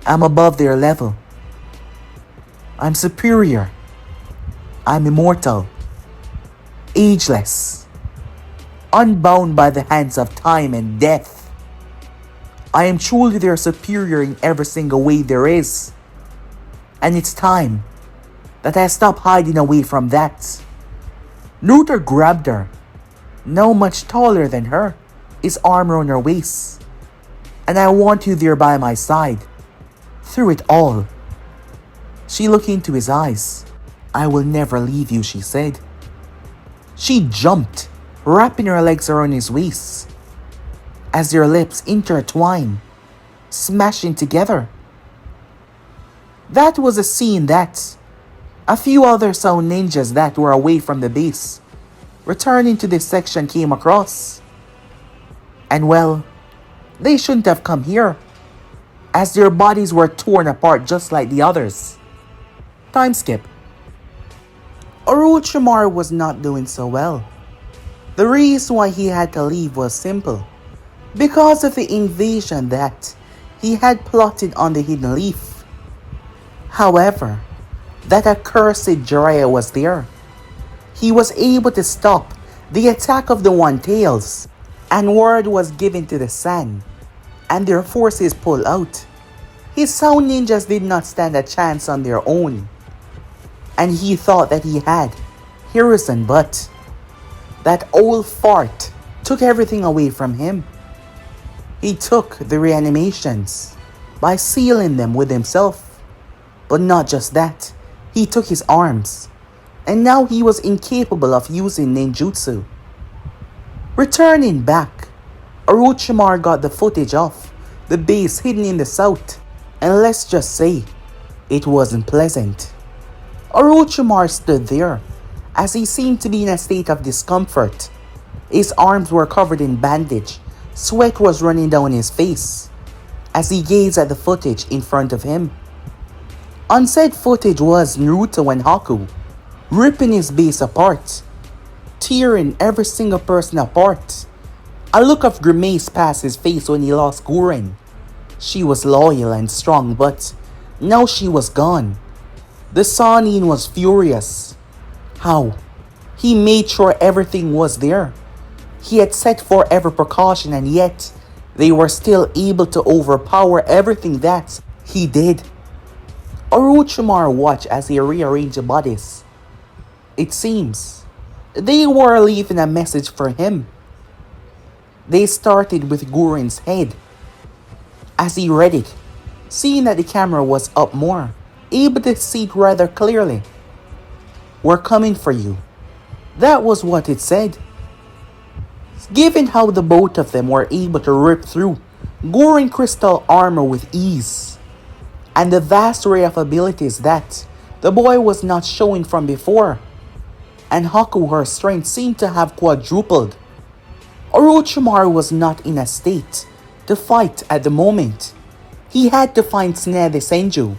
Speaker 1: I'm above their level. I'm superior. I'm immortal, ageless, unbound by the hands of time and death. I am truly their superior in every single way there is. And it's time that I stop hiding away from that." Naruto grabbed her, now much taller than her, his arm around her waist. "And I want you there by my side, through it all." She looked into his eyes. "I will never leave you," she said. She jumped, wrapping her legs around his waist, as their lips intertwined, smashing together. That was a scene that a few other sound ninjas that were away from the base, returning to this section, came across. And well, they shouldn't have come here, as their bodies were torn apart just like the others. Time skip. Orochimaru was not doing so well. The reason why he had to leave was simple. Because of the invasion that he had plotted on the Hidden Leaf. However, that accursed Jiraiya was there. He was able to stop the attack of the One Tails, and word was given to the Sun, and their forces pulled out. His sound ninjas did not stand a chance on their own, and he thought that he had Hiruzen, but that old fart took everything away from him. He took the reanimations by sealing them with himself. But not just that, he took his arms, and now he was incapable of using ninjutsu. Returning back, Orochimaru got the footage of the base hidden in the south, and let's just say, it wasn't pleasant. Orochimaru stood there, as he seemed to be in a state of discomfort. His arms were covered in bandage, sweat was running down his face, as he gazed at the footage in front of him. On said footage was Naruto and Haku, ripping his base apart, tearing every single person apart. A look of grimace passed his face when he lost Gurren. She was loyal and strong, but now she was gone. The Sannin was furious. How? He made sure everything was there. He had set for every precaution, and yet they were still able to overpower everything that he did. Orochimaru watched as he rearranged the bodies. It seems they were leaving a message for him. They started with Gurren's head. As he read it, seeing that the camera was up more, able to see it rather clearly. "We're coming for you." That was what it said. Given how the both of them were able to rip through Gurren crystal armor with ease, and the vast array of abilities that the boy was not showing from before, and Haku, her strength seemed to have quadrupled, Orochimaru was not in a state to fight at the moment. He had to find Tsunade Senju.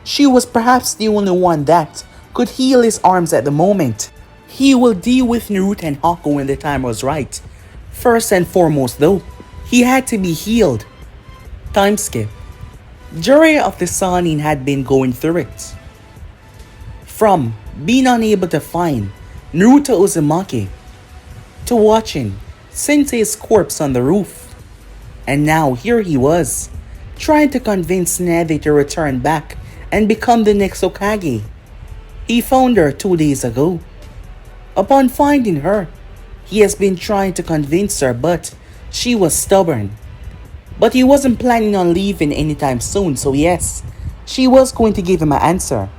Speaker 1: She was perhaps the only one that could heal his arms at the moment. He will deal with Naruto and Haku when the time was right. First and foremost though, he had to be healed. Time skip. Jiraiya of the Sannin had been going through it. From being unable to find Naruto Uzumaki, to watching Sensei's corpse on the roof. And now here he was, trying to convince Tsunade to return back and become the next Hokage. He found her 2 days ago. Upon finding her, he has been trying to convince her, but she was stubborn. But he wasn't planning on leaving anytime soon, so yes, she was going to give him an answer.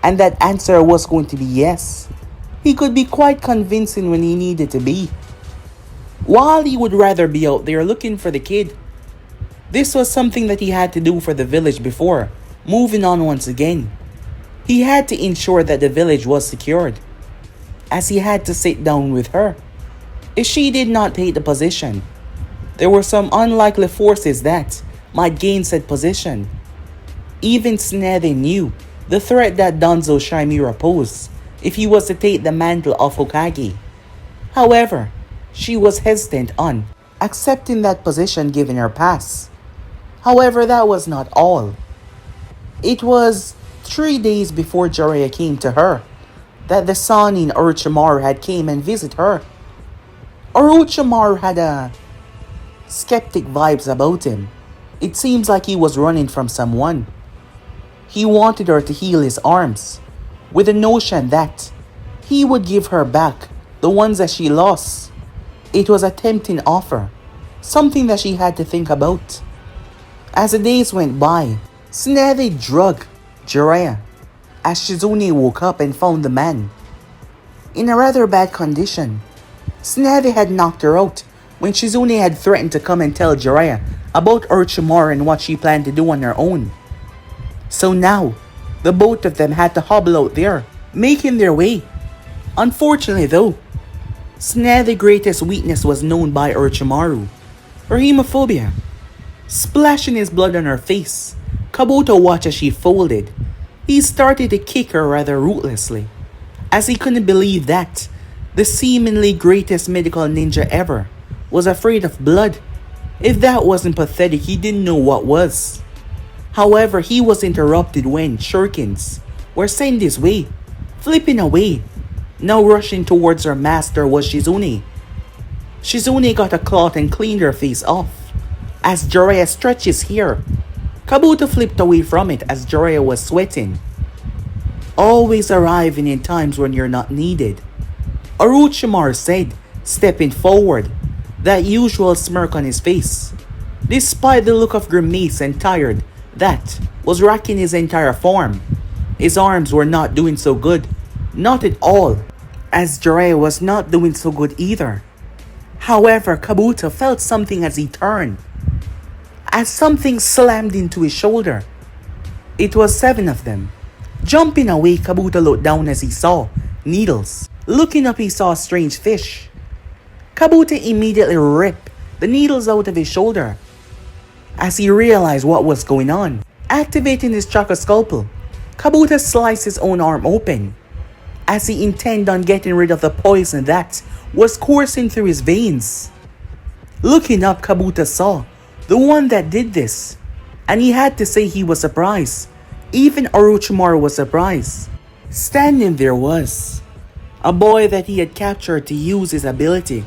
Speaker 1: And that answer was going to be yes. He could be quite convincing when he needed to be. While he would rather be out there looking for the kid, this was something that he had to do for the village before moving on once again. He had to ensure that the village was secured, as he had to sit down with her. If she did not take the position, there were some unlikely forces that might gain said position. Even Tsunade knew the threat that Danzo Shinmira posed if he was to take the mantle of Hokage. However, she was hesitant on accepting that position given her past. However, that was not all. It was 3 days before Jiraiya came to her that the Sannin Orochimaru had came and visit her. Orochimaru had a skeptic vibes about him. It seems like he was running from someone. He wanted her to heal his arms, with the notion that he would give her back the ones that she lost. It was a tempting offer, something that she had to think about. As the days went by, Tsunade drugged Jiraiya as Shizune woke up and found the man in a rather bad condition. Tsunade had knocked her out when Shizune had threatened to come and tell Jiraiya about Orochimaru and what she planned to do on her own. So now, the both of them had to hobble out there, making their way. Unfortunately though, Tsunade's greatest weakness was known by Orochimaru, her hemophobia. Splashing his blood on her face, Kabuto watched as she folded. He started to kick her rather ruthlessly, as he couldn't believe that The seemingly greatest medical ninja ever was afraid of blood. If that wasn't pathetic, he didn't know what was. However, he was interrupted when shurikens were sent his way, flipping away. Now rushing towards her master was Shizune. Shizune got a cloth and cleaned her face off. As Jiraiya stretched his hair, Kabuto flipped away from it as Jiraiya was sweating. Always arriving in times when you're not needed, Orochimaru said, stepping forward, that usual smirk on his face. Despite the look of grimace and tired that was racking his entire form, his arms were not doing so good. Not at all, as Jiraiya was not doing so good either. However, Kabuto felt something as he turned, as something slammed into his shoulder. It was 7 of them. Jumping away, Kabuto looked down as he saw needles. Looking up, he saw a strange fish. Kabuto immediately ripped the needles out of his shoulder as he realized what was going on. Activating his chakra scalpel, Kabuto sliced his own arm open as he intended on getting rid of the poison that was coursing through his veins. Looking up, Kabuto saw the one that did this, and he had to say he was surprised. Even Orochimaru was surprised. Standing there was a boy that he had captured to use his ability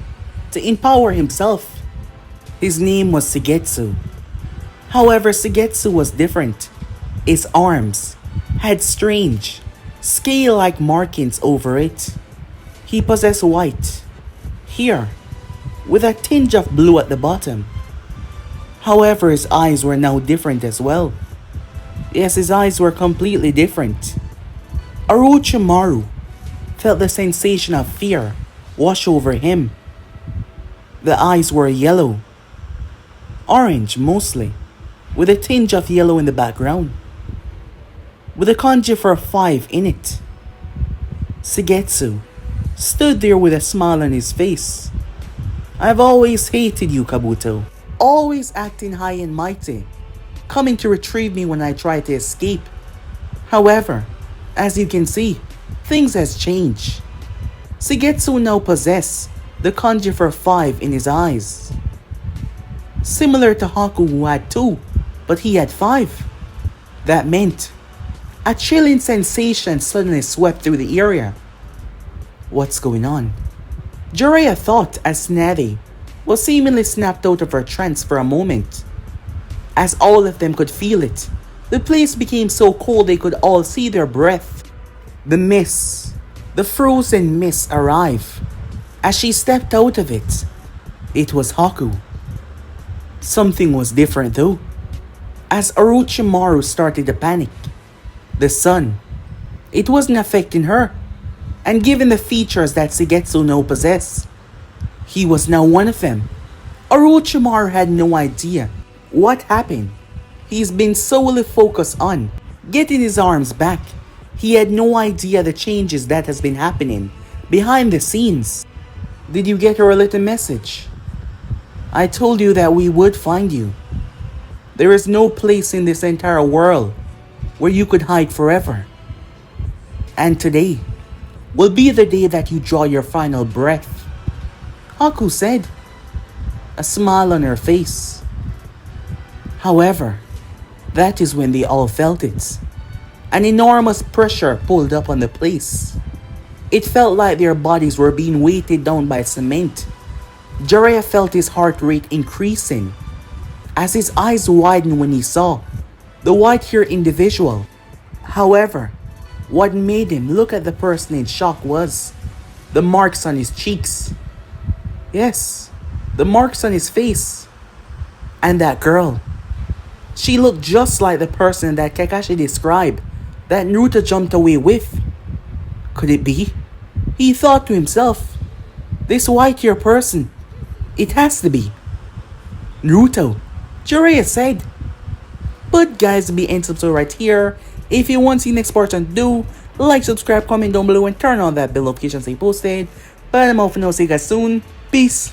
Speaker 1: to empower himself. His name was Shigetsu. However, Shigetsu was different. His arms had strange, scale-like markings over it. He possessed white here, with a tinge of blue at the bottom. However, his eyes were now different as well. Yes, his eyes were completely different. Orochimaru felt the sensation of fear wash over him. The eyes were yellow, orange mostly, with a tinge of yellow in the background, with a kanji for 5 in it. Shigetsu stood there with a smile on his face. I've always hated you, Kabuto. Always acting high and mighty, coming to retrieve me when I try to escape. However, as you can see, things has changed. Shigetsu now possessed the kanji for 5 in his eyes. Similar to Haku, who had 2, but he had 5. That meant a chilling sensation suddenly swept through the area. What's going on? Jiraiya thought as Tsunade was seemingly snapped out of her trance for a moment. As all of them could feel it, the place became so cold they could all see their breath. The mist, the frozen mist arrived. As she stepped out of it, it was Haku. Something was different though. As Orochimaru started to panic, the sun, it wasn't affecting her. And given the features that Shigetsu now possessed, he was now one of them. Orochimaru had no idea what happened. He's been solely focused on getting his arms back. He had no idea the changes that has been happening behind the scenes. Did you get her little message? I told you that we would find you. There is no place in this entire world where you could hide forever. And today will be the day that you draw your final breath, Haku said, a smile on her face. However, that is when they all felt it. An enormous pressure pulled up on the place. It felt like their bodies were being weighted down by cement. Jiraiya felt his heart rate increasing as his eyes widened when he saw the white-haired individual. However, what made him look at the person in shock was the marks on his cheeks. Yes, the marks on his face. And that girl, she looked just like the person that Kakashi described that Naruto jumped away with. Could it be? He thought to himself, this white-haired person, it has to be Naruto, Jiraiya said. But guys, be end episode right here. If you want to see next part on do, like, subscribe, comment down below, and turn on that bell notification so you posted. But I'm off for now. See you guys soon. Peace.